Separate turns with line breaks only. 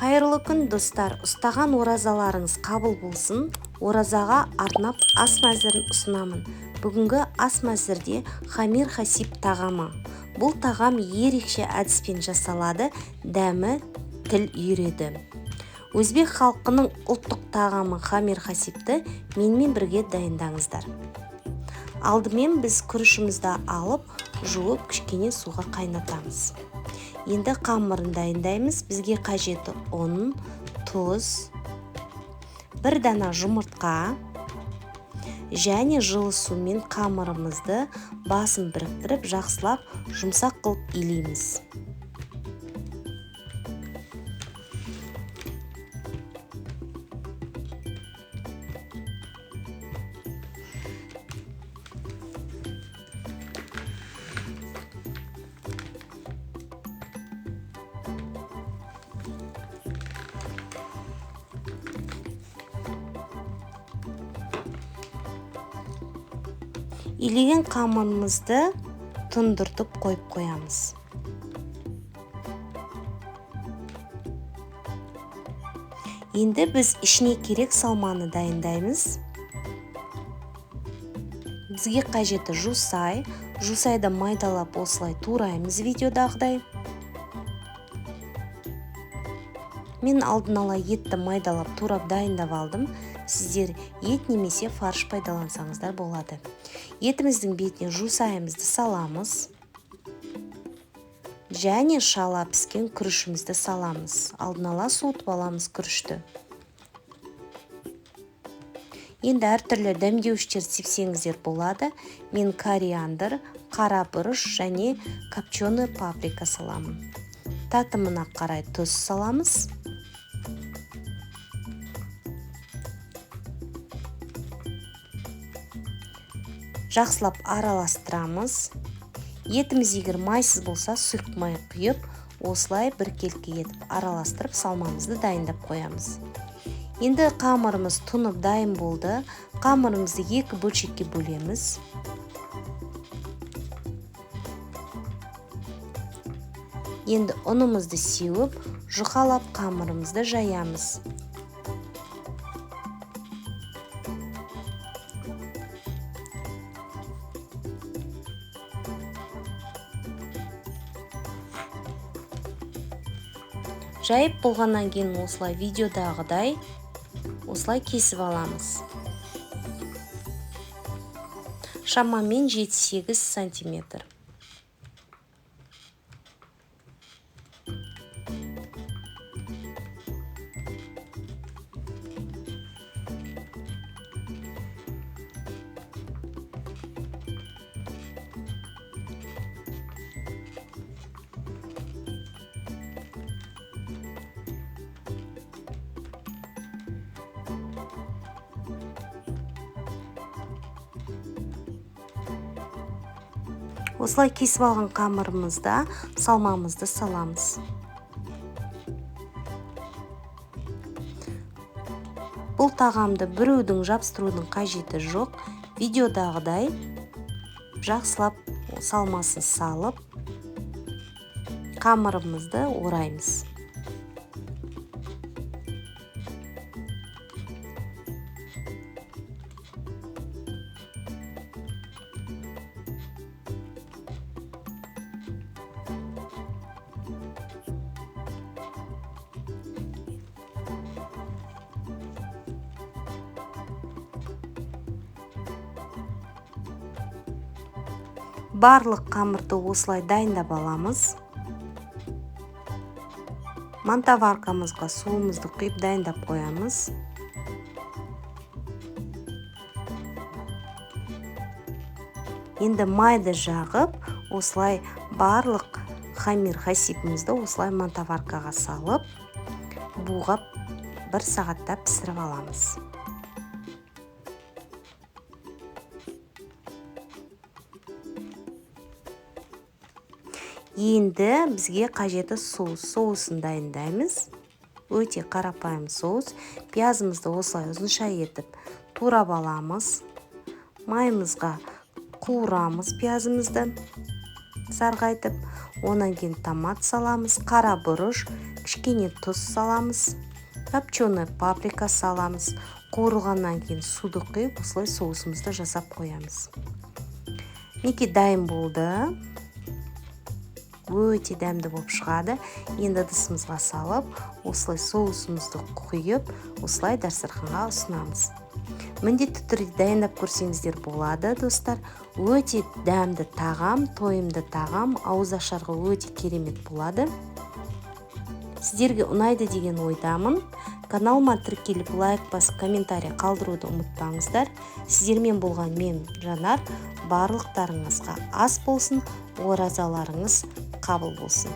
Қайырлы күн достар, ұстаған оразаларыңыз қабыл болсын. Оразаға арнап ас мәзірін ұсынамын. Бүгінгі ас мәзірде хамир хасиб тағамы. Бұл тағам ерекше әдіспен жасалады, дәмі тіл үйреді. Өзбек халқының ұлттық тағамы хамир хасибті менімен бірге дайындаңыздар. Алдымен біз күрішімізді алып, жуып, кішкене суға қайнатамыз. Енді қамырын дайындаймыз. Бізге қажеті ұн, тұз, бір дана жұмыртқа және жылы сумен қамырымызды басын біріктіріп, жақсылап жұмсақ қылып илейміз. Илеген қамырымызды тұндыртып қойып қоямыз. Енді біз ішіне керек салманы дайындаймыз. Бізге қажеті жусай. Жусайды майдалап осылай тураймыз видеодағыдай. Мен алдын ала етті майдалап турап дайындап алдым. Сіздер ет немесе фарш пайдалансаңыздар болады. Етіміздің бетіне жусайымызды саламыз. Және шала піскен күрішімізді саламыз. Алдын ала суытып аламыз күрішті. Енді әртүрлі дәмдеуіштер сепсеңіздер болады. Мен кориандр, қара бұрыш және копченый паприка саламын. Татымына қарай тұз саламыз. Жақсылап араластырамыз. Етіміз егер майсыз болса, сұйық май құйып, осылай біркелкі етіп араластырып салмамызды дайындап қоямыз. Енді қамырымыз тұнып дайын болды. Қамырымызды екі бөлшекке бөлеміз. Енді ұнымызды сеуіп, жұқалап қамырымызды жаямыз. Жайып болғаннан кейін осылай видеодағыдай осылай кесіп аламыз. Шамамен 7-8 сантиметр. Осылай кесіп алған қамырымызда салмамызды саламыз. Бұл тағамды біреудің жабыстырудың қажеті жоқ. Видеодағыдай жақсылап салмасын салып, қамырымызды ораймыз. Барлық қамырды осылай дайындап аламыз. Мантаваркамызға суымызды құйып дайындап қоямыз. Енді майды жағып, осылай барлық хамир хасибімізді осылай мантаваркаға салып, буғап 1 сағатта пісіріп аламыз. Енді бізге қажеті соусын дайындаймыз. Өте қарапайым соус. Пиязымызды осылай ұзынша етіп турап аламыз. Майымызға қуырамыз пиязымызды. сарғайтып, онан кейін томат саламыз, қара бұрыш, кішкене тұз саламыз, копченый паприка саламыз. Қуырылғаннан кейін суды құйып, осылай соусымызды жасап қоямыз. Мінекей дайын болды. Өте дәмді болып шығады. Енді ыдысымызға салып, осылай соусымызды құйып, осылай дастарханға ұсынамыз. Міндетті түрде дайындап көрсеңіздер болады, достар. Өте дәмді тағам, тойымды тағам, ауыз ашарға өте керемет болады. Сіздерге ұнайды деген ойдамын. Каналыма тіркеліп, лайк басып, комментарий қалдыруды ұмытпаңыздар. Сіздермен болған мен Жанар. Барлықтарыңызға ас болсын, оразаларыңыз қабыл болсын.